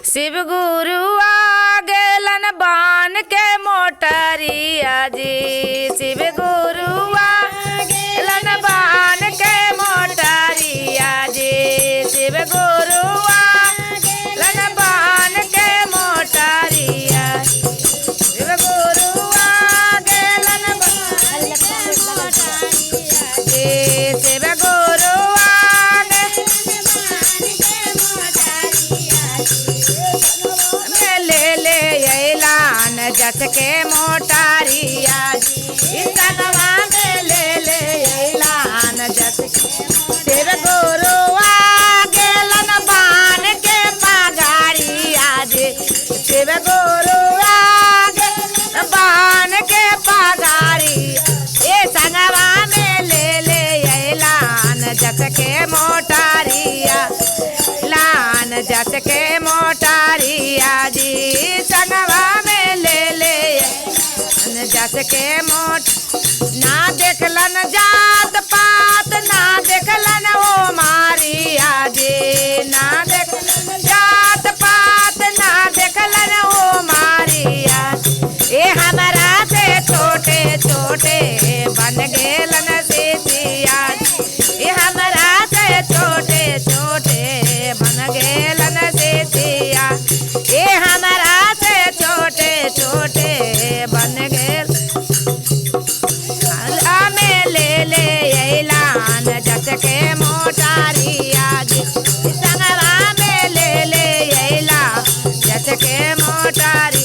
शिव गुरु आ गेलन बान के मोटरिया जी। शिव गुरु आ गेलन बान के मोटरिया जी। शिव गुरु आ गेलन बान के मोटरिया। शिव गुरु आ गेलन बान के मोटरिया जी। शिव गुरु आ गेलन ऐलान जस के मोटारिया जी। संगवा में ले ऐलान जस के। शिव गुरु आ गेलन बान के पगारिया जी। शिव गुरु आ गेलन बान के पगारिया। ये संगवा में ले ऐलान जस के मोटारिया। लान जस के मोटारिया जी। संगवा में ले जस के मोट। ना देखलन जात पात ना देखलन ओ मारिया जी। ना देखलन जात पात ना देखलन ओ मारिया। ये हमारा से छोटे छोटे बन गेलन से सिया। ये हमारा से छोटे छोटे बन गेलन से सिया। ये हमारा से छोटे छोटे बन गेल। में ले ऐलान जस के मोटारिया जी। संगवा में ले ऐलान जस के मोटारी।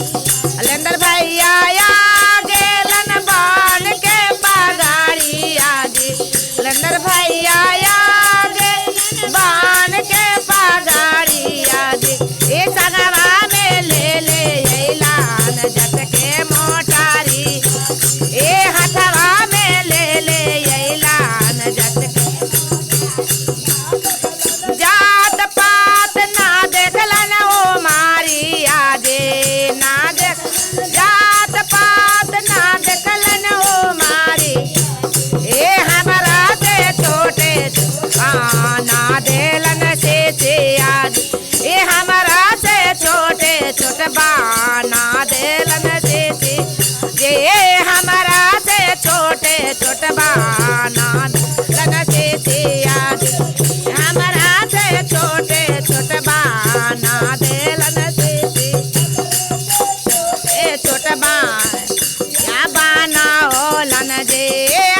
अलेंदर भैया आ गेलन बान के पगारिया जी। अलेंदर भैया आ गेलन बान के पगारिया जी। ये संगवा में ले ऐलान जस के मोटारी। ये हथवा में ले ऐलान जस के। जात पात ना देखलन ओ मारिया जे। ना देख जात पात ना देखलन ओ मारी। ये हमारा से छोटे ना देलन से आज। ये हमारा से छोटे छोटे बाना देलन से ये हमारा से छोटे छोटे बाना देलन से आज। हमारा से छोटे छोटे बाना देलन से छोटे बान क्या बाना होलन जे।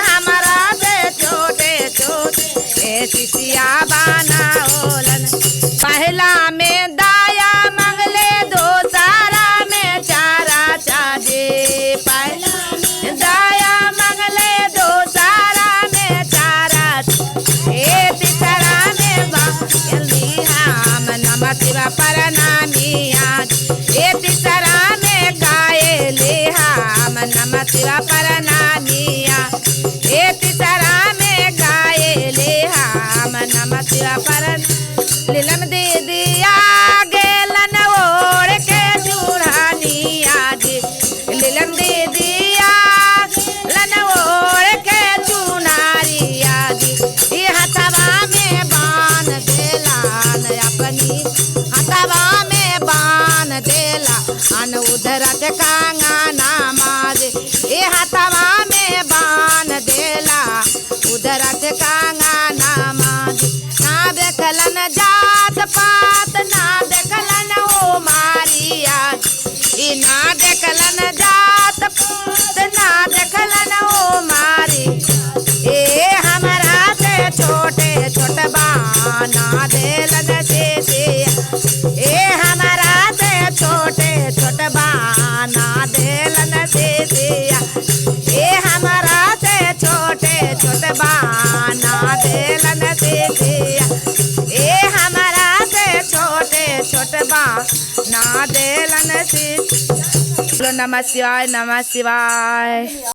हमारा से छोटे छोटे शिष्या बाना होलन। पहला में दाया मंगले दोसारा में चारा चाजे। पहला में दाया मंगले दोसारा में चारा। ये तीसरा में बाली हम नम शिवा परनामी आज। ये तीसरा में गाये ले हम नम शिवा परनामी आज। ये तीसरा में गाये ले हम नम शिवा परन। लीलम दीदिया गेलन ओढ़ के चूड़ानिया जी। लीलम दीदिया लन ओढ़ के चुनारिया जी। ये हथवा में बान देलान अपनी। हथवा में बान देला अन उधरत कांगाना माज। ये हथवा में बान देला उधरत कांगाना माज। ना देखलन जात पात ना देखलन ओ मारिया। ई ना देखलन जात पात ना देखलन ओ मारी। ए हमारा से छोटे छोटे बाना देलन से ए हमारा से छोटे छोटे बाना देलन से ए हमारा से छोटे छोटे बाना देलन से ए हमारा से छोटे छोटे बाना देलन से। नमः शिवाय नमः शिवाय।